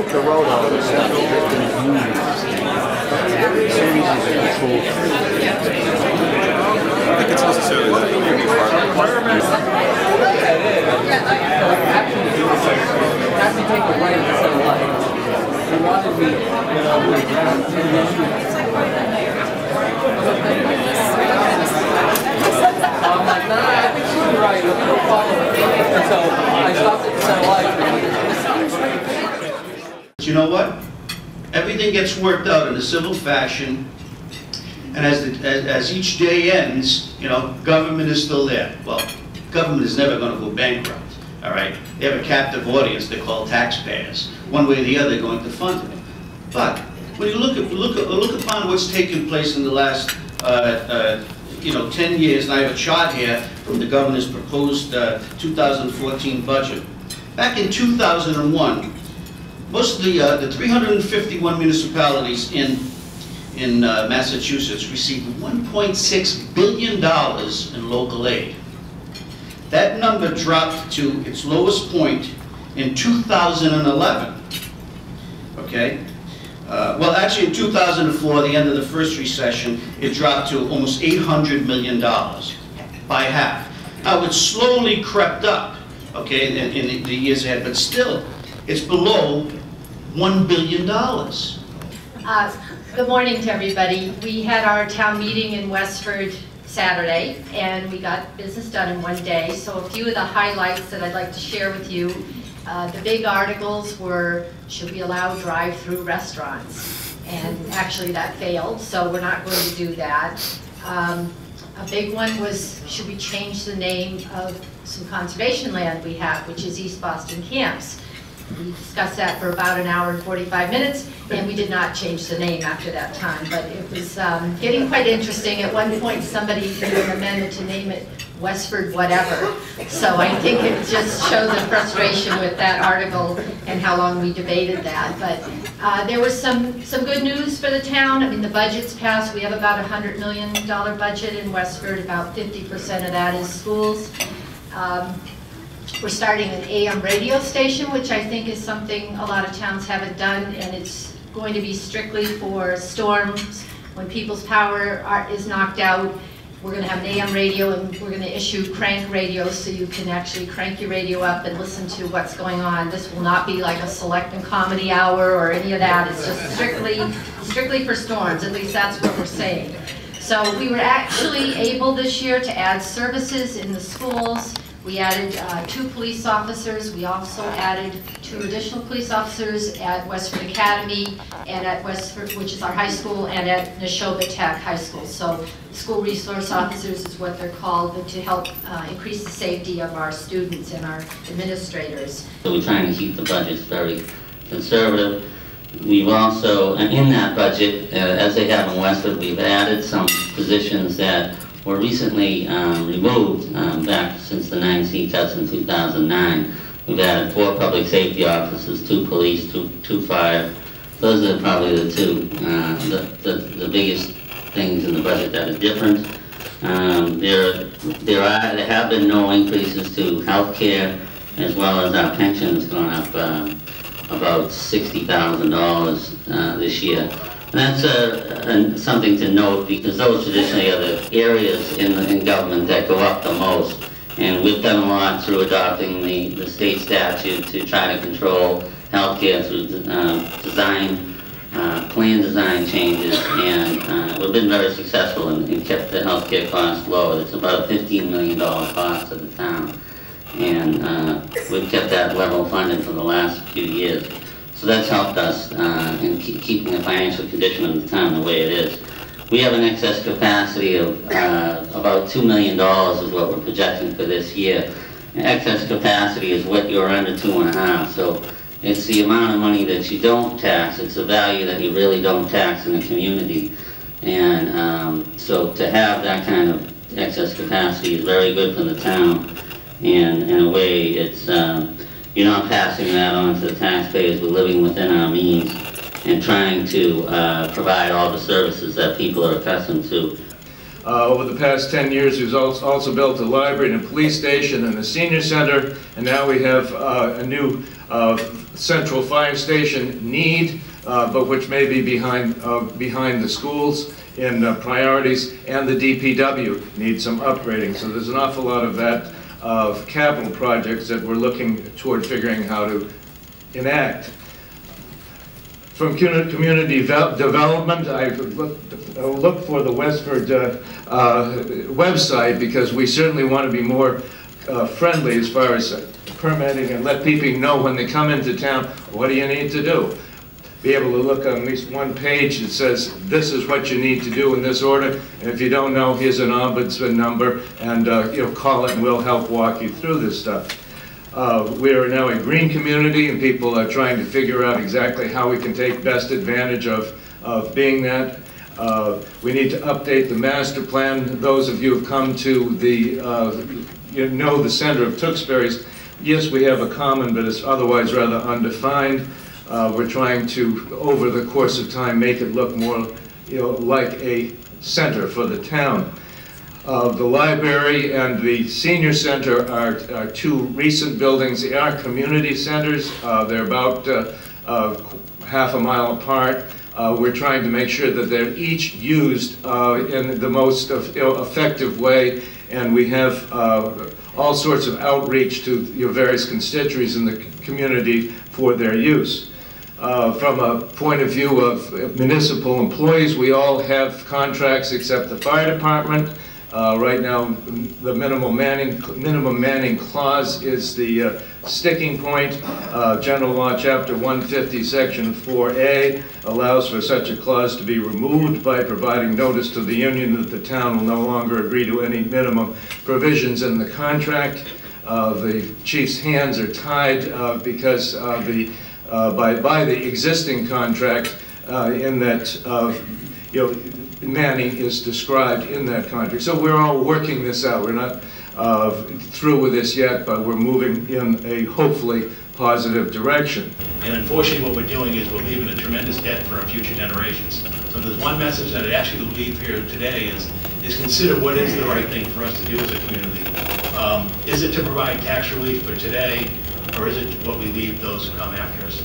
took the road out and stuff. Cities is controlled. I think it's necessarily that you need part of Actually take a right instead of left. He wanted me all the way around. I'm like, no, I think she's right. We don't follow it. And so I stopped at the center line. But you know what? Everything gets worked out in a civil fashion, and as each day ends, you know, government is still there. Well, government is never going to go bankrupt. All right, they have a captive audience they call taxpayers. One way or the other, they're going to fund them. But when you look upon what's taken place in the last 10 years, and I have a chart here from the governor's proposed 2014 budget. Back in 2001, most of the 351 municipalities in Massachusetts received $1.6 billion in local aid. That number dropped to its lowest point in 2011. Okay? Well, actually in 2004, the end of the first recession, it dropped to almost $800 million, by half. Now, it slowly crept up, okay, in the years ahead, but still, it's below $1 billion. Good morning to everybody. We had our town meeting in Westford Saturday, and we got business done in one day. So a few of the highlights that I'd like to share with you. The big articles were, should we allow drive-through restaurants? And actually that failed, so we're not going to do that. A big one was, should we change the name of some conservation land we have, which is East Boston Camps? We discussed that for about an hour and 45 minutes, and we did not change the name after that time. But it was getting quite interesting. At one point, somebody did an amendment to name it Westford whatever. So I think it just shows the frustration with that article and how long we debated that. But there was some good news for the town. I mean, the budget's passed. We have about a $100 million budget in Westford. About 50% of that is schools. We're starting an AM radio station, which I think is something a lot of towns haven't done, and it's going to be strictly for storms. When people's power is knocked out, we're going to have an AM radio, and we're going to issue crank radios so you can actually crank your radio up and listen to what's going on. This will not be like a select and comedy hour or any of that. It's just strictly for storms. At least that's what we're saying. So we were actually able this year to add services in the schools. We added 2 police officers. We also added 2 additional police officers at Westford Academy and at Westford, which is our high school, and at Neshoba Tech High School. So school resource officers is what they're called, to help increase the safety of our students and our administrators. So we're trying to keep the budgets very conservative. We've also, in that budget, as they have in Westford, we've added some positions that were recently removed back since the 9C cuts in 2009. We've added 4 public safety officers, 2 police, 2 fire. Those are probably the 2, the biggest things in the budget that are different. There have been no increases to health care, as well as our pension has gone up about $60,000 this year. And that's something to note, because those traditionally are the areas in government that go up the most. And we've done a lot through adopting the state statute to try to control healthcare through plan design changes, and we've been very successful and kept the healthcare costs low. It's about a $15 million cost to the town, and we've kept that level funded for the last few years. So that's helped us in keeping the financial condition of the town the way it is. We have an excess capacity of about $2 million is what we're projecting for this year. And excess capacity is what you're under 2.5. So it's the amount of money that you don't tax. It's the value that you really don't tax in the community. And so to have that kind of excess capacity is very good for the town. And in a way, it's you're not passing that on to the taxpayers. We're living within our means and trying to provide all the services that people are accustomed to. Over the past 10 years, we've also built a library and a police station and a senior center, and now we have a new Central Fire Station need, but which may be behind the schools in priorities, and the DPW needs some upgrading. So there's an awful lot of that capital projects that we're looking toward figuring how to enact. From community development, I look for the Westford website, because we certainly want to be more friendly as far as permitting, and let people know when they come into town, what do you need to do? Be able to look on at least one page that says, this is what you need to do in this order, and if you don't know, here's an ombudsman number, and call it and we'll help walk you through this stuff. We are now a green community, and people are trying to figure out exactly how we can take best advantage of being that. We need to update the master plan. Those of you who have come to the, the center of Tewksbury's, yes, we have a common, but it's otherwise rather undefined. We're trying to, over the course of time, make it look more, like a center for the town. The library and the senior center are two recent buildings. They are community centers. They're about half a mile apart. We're trying to make sure that they're each used in the most effective way, and we have all sorts of outreach to your various constituencies in the community for their use. From a point of view of municipal employees, we all have contracts except the fire department. Right now, the minimum manning clause is the sticking point. General Law, Chapter 150, Section 4A allows for such a clause to be removed by providing notice to the union that the town will no longer agree to any minimum provisions in the contract. The chief's hands are tied because by the existing contract in that manning is described in that contract. So we're all working this out. We're not through with this yet, but we're moving in a hopefully positive direction. And unfortunately what we're doing is we're leaving a tremendous debt for our future generations. So there's one message that I'd ask you to leave here today is consider what is the right thing for us to do as a community. Is it to provide tax relief for today, or is it what we leave those who come after us?